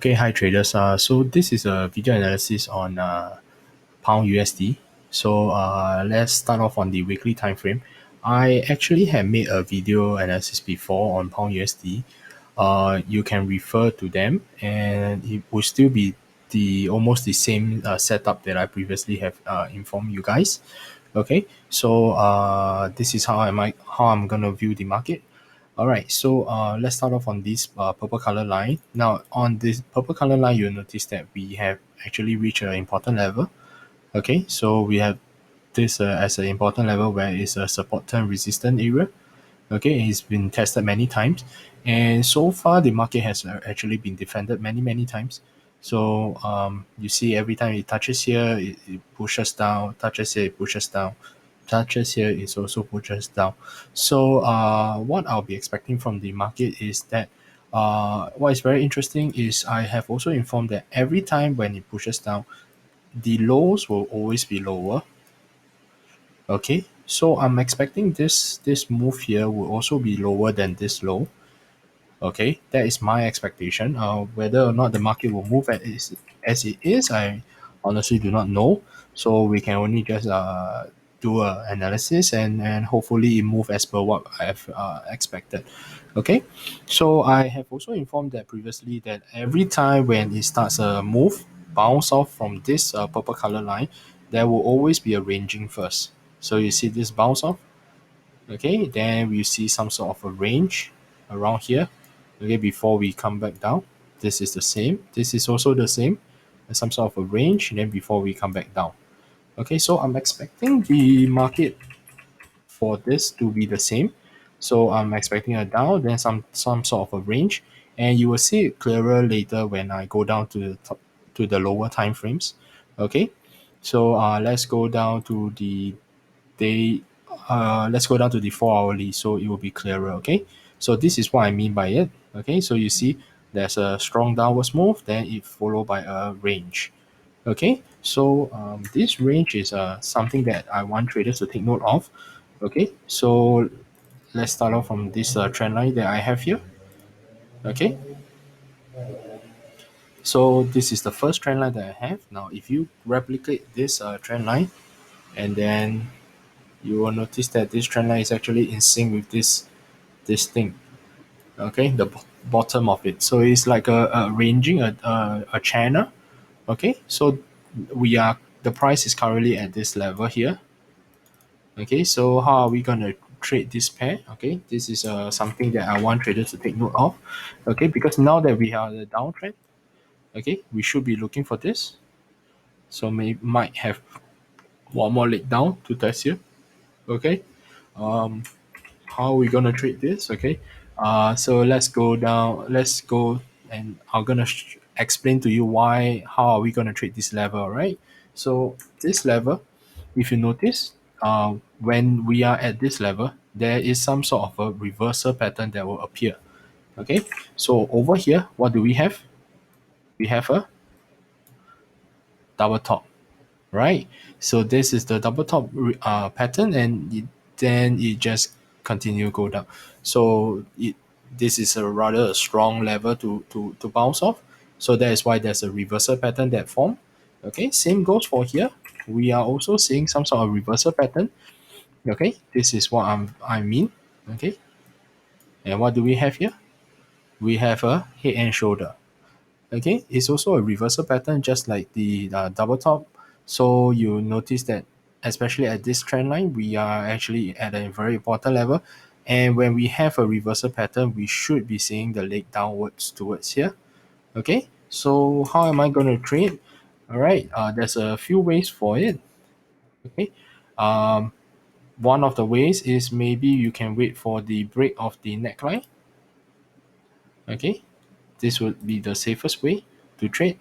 Okay, hi traders. So this is a video analysis on pound USD. So let's start off on the weekly time frame. I actually have made a video analysis before on pound USD. You can refer to them, and it will still be the almost the same setup that I previously have informed you guys. Okay, so this is how I'm gonna view the market. All right, so let's start off on this purple color line. Now, on this purple color line, you'll notice that we have actually reached an important level. Okay, so we have this as an important level where it's a support term resistant area. Okay, it's been tested many times, and so far the market has actually been defended many times. So you see every time it touches here, it pushes down, touches here, it pushes down, touches here, it also pushes down. So what I'll be expecting from the market is that what is very interesting is I have also informed that every time when it pushes down, the lows will always be lower. Okay, so I'm expecting this move here will also be lower than this low. Okay, that is my expectation. Whether or not the market will move as it is, I honestly do not know. So we can only just do a analysis and hopefully it move as per what I've expected. Okay, so I have also informed that previously that every time when it starts a move, bounce off from this purple color line, there will always be a ranging first. So you see this bounce off. Okay, then we see some sort of a range around here. Okay, before we come back down, this is the same, this is also the same, and some sort of a range, and then before we come back down. Okay, so I'm expecting the market for this to be the same. So I'm expecting a down, then some sort of a range, and you will see it clearer later when I go down to the top, to the lower time frames. Okay, so let's go down to the they let's go down to the 4 hourly, so it will be clearer. Okay, so this is what I mean by it. Okay, so you see there's a strong downwards move, then it followed by a range. Okay, so this range is something that I want traders to take note of. Okay, so let's start off from this trend line that I have here. Okay, so this is the first trend line that I have. Now if you replicate this trend line, and then you will notice that this trend line is actually in sync with this thing. Okay, the bottom of it, so it's like a ranging a channel. Okay, so we are the price is currently at this level here. Okay, so how are we gonna trade this pair? Okay, this is something that I want traders to take note of. Okay, because now that we are the downtrend, okay, we should be looking for this. So might have one more leg down to test here. Okay, um how are we gonna trade this? Okay, so let's go down, let's go, and I'm gonna explain to you why, how are we gonna trade this level. Right, so this level, if you notice, when we are at this level, there is some sort of a reversal pattern that will appear. Okay, so over here, what do we have? We have a double top, right? So this is the double top pattern, and then it just continue go down. So this is a rather a strong level to bounce off. So that is why there's a reversal pattern that form. Okay, same goes for here. We are also seeing some sort of reversal pattern. Okay, this is what I mean. Okay, and what do we have here? We have a head and shoulder. Okay, it's also a reversal pattern just like the double top. So you notice that especially at this trend line, we are actually at a very important level, and when we have a reversal pattern, we should be seeing the leg downwards towards here. Okay, so how am I going to trade? All right, there's a few ways for it. Okay, um one of the ways is maybe you can wait for the break of the neckline. Okay, this would be the safest way to trade.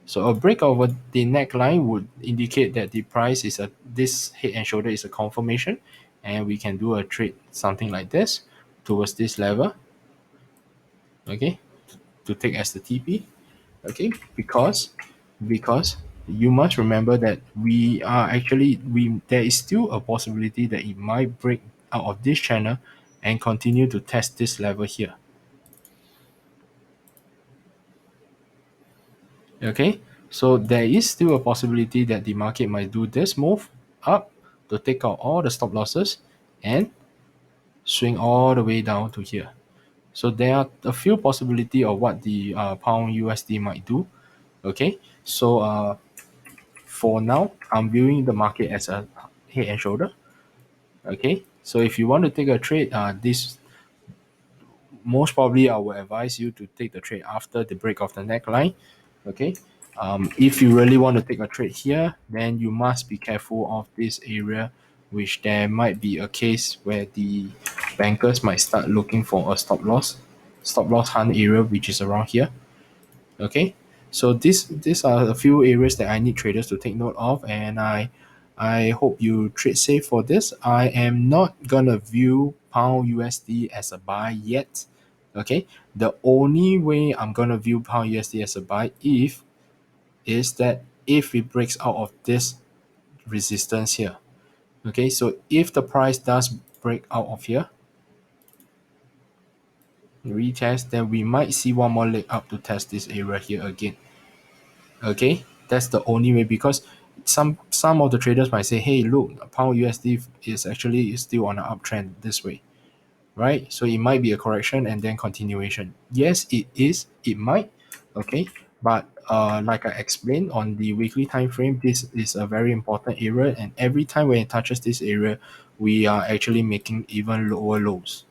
So a break over the neckline would indicate that the price is a this head and shoulder is a confirmation, and we can do a trade something like this towards this level. Okay, to take as the TP. Okay, because you must remember that we are actually we there is still a possibility that it might break out of this channel and continue to test this level here. Okay, so there is still a possibility that the market might do this move up to take out all the stop losses and swing all the way down to here. So there are a few possibility of what the pound USD might do. Okay, so for now, I'm viewing the market as a head and shoulder. Okay, so if you want to take a trade, this most probably I will advise you to take the trade after the break of the neckline. Okay, if you really want to take a trade here, then you must be careful of this area, which there might be a case where the bankers might start looking for a stop loss hunt area, which is around here. Okay, so these are a few areas that I need traders to take note of, and I hope you trade safe for this. I am not gonna view pound USD as a buy yet. Okay, the only way I'm gonna view pound USD as a buy if is that if it breaks out of this resistance here. Okay, so if the price does break out of here, retest, then we might see one more leg up to test this area here again. Okay, that's the only way, because some of the traders might say, hey, look, pound USD is actually still on an uptrend this way, right? So it might be a correction and then continuation. Yes, it is, it might. Okay, but like I explained on the weekly time frame, this is a very important area, and every time when it touches this area, we are actually making even lower lows.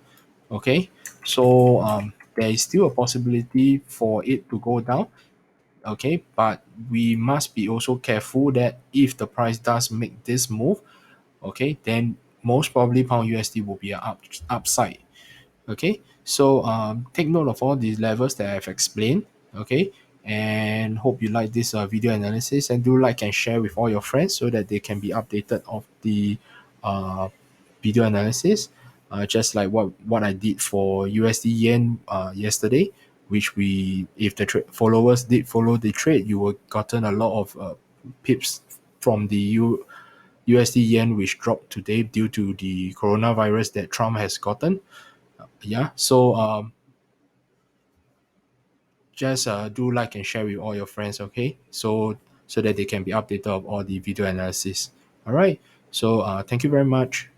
Okay, so there is still a possibility for it to go down. Okay, but we must be also careful that if the price does make this move, okay, then most probably pound USD will be an upside. Okay, so take note of all these levels that I've explained. Okay, and hope you like this video analysis, and do like and share with all your friends so that they can be updated of the uh, video analysis, just like what I did for USD yen yesterday, which we, if the followers did follow the trade, you will gotten a lot of pips from the USD yen, which dropped today due to the coronavirus that Trump has gotten. Yeah, so just do like and share with all your friends. Okay, so that they can be updated of all the video analysis. All right, so thank you very much.